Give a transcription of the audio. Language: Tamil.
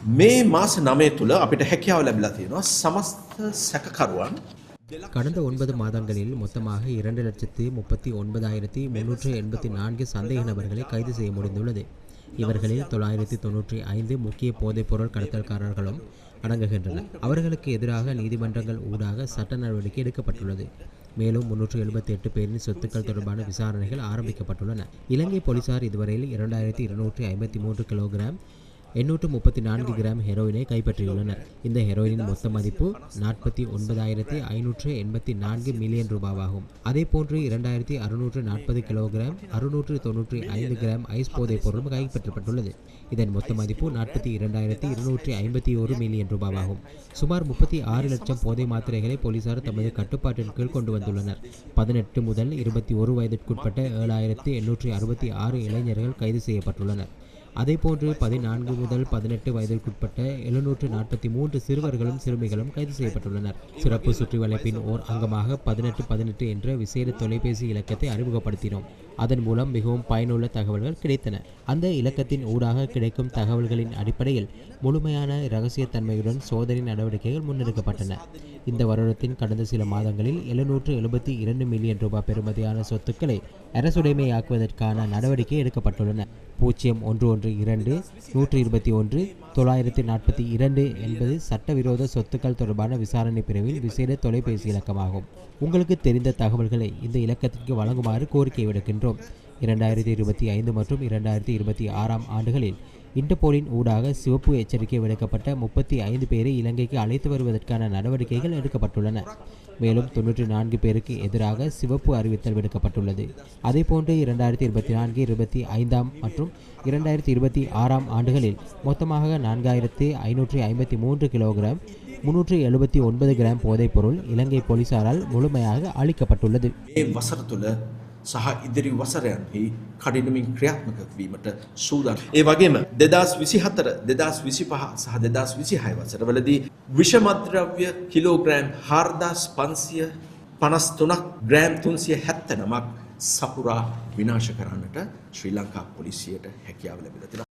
මේ මාස 9 තුල අපිට හැකියාව ලැබිලා තියෙනවා සමස්ත සැකකරුවන් கடந்த 9 மாதங்களில் மொத்தமாக 2,39,384 சந்தேக நபர்களை கைது செய்ய முடிந்துள்ளது. இவர்களில் 995 முக்கிய போதைப்பொருள் கடத்தல்காரர்களும் அடங்குகின்றனர். அவர்களுக்கு எதிராக நீதிமன்றங்கள் ஊடாக சட்ட நடவடிக்கை எடுக்கப்பட்டுள்ளது. மேலும் 378 பேரின் சொத்துக்கள் தொடர்பான விசாரணைகள் ஆரம்பிக்கப்பட்டுள்ளன. இலங்கை போலீசார் இதுவரையில் 2253 கிலோகிராம் 834 கிராம் ஹெரோயினை கைப்பற்றியுள்ளனர். இந்த ஹெரோயினின் மொத்த மதிப்பு 49,584 மில்லியன் ரூபாவாகும். அதேபோன்று 2,640 கிலோகிராம் 695 கிராம் ஐஸ் போதைப் பொருளும் கைப்பற்றப்பட்டுள்ளது. இதன் மொத்த மதிப்பு 42,251 மில்லியன் ரூபாவாகும். சுமார் 36 லட்சம் போதை மாத்திரைகளை போலீசார் தமது கட்டுப்பாட்டின் கீழ் கொண்டு வந்துள்ளனர். 18 முதல் 21 வயதிற்குட்பட்ட 7,866 இளைஞர்கள் கைது செய்யப்பட்டுள்ளனர். அதேபோன்று 14 முதல் 18 வயதிற்குட்பட்ட 743 சிறுவர்களும் சிறுமிகளும் கைது செய்யப்பட்டுள்ளனர். சிறப்பு சுற்றி வளைப்பின் ஓர் அங்கமாக 1818 என்ற விசேட தொலைபேசி இலக்கத்தை அறிமுகப்படுத்தினோம். அதன் மூலம் மிகவும் பயனுள்ள தகவல்கள் கிடைத்தன. அந்த இலக்கத்தின் ஊடாக கிடைக்கும் தகவல்களின் அடிப்படையில் முழுமையான இரகசியத்தன்மையுடன் சோதனை நடவடிக்கைகள் முன்னெடுக்கப்பட்டன. இந்த வருடத்தின் கடந்த சில மாதங்களில் 772 மில்லியன் ரூபாய் பெறுமதியான சொத்துக்களை அரசுடைமையாக்குவதற்கான நடவடிக்கை எடுக்கப்பட்டுள்ளன. 0112 121 942 என்பது சட்டவிரோத சொத்துக்கள் தொடர்பான விசாரணை பிரிவில் விசேட தொலைபேசி இலக்கமாகும். உங்களுக்கு தெரிந்த தகவல்களை இந்த இலக்கத்திற்கு வழங்குமாறு கோரிக்கை விடுக்கின்றோம். 2025 மற்றும் 2026 ஆண்டுகளில் இன்டர்போலின் ஊடாக சிவப்பு எச்சரிக்கை விடுக்கப்பட்ட 35 பேரை இலங்கைக்கு அழைத்து வருவதற்கான நடவடிக்கைகள் எடுக்கப்பட்டுள்ளன. மேலும் 94 பேருக்கு எதிராக சிவப்பு அறிவித்தல் விடுக்கப்பட்டுள்ளது. அதேபோன்று 2024, 25 மற்றும் 2026 ஆண்டுகளில் மொத்தமாக 4,553 கிலோகிராம் 379 கிராம் போதைப்பொருள் இலங்கை போலீசாரால் முழுமையாக அளிக்கப்பட்டுள்ளது. සහ ඉදිරි වසරයන්හි කඩිනමින් ක්‍රියාත්මක වීමට සූදානම්. ඒ වගේම 2024, 2025 සහ 2026 වසරවලදී විෂමද්‍රව්‍ය කිලෝග්‍රෑම් 4,553ක් ග්‍රෑම් 379ක් සපුරා විනාශ කරන්නට ශ්‍රී ලංකා පොලිසියට හැකියාව ලැබිලා තිබෙනවා.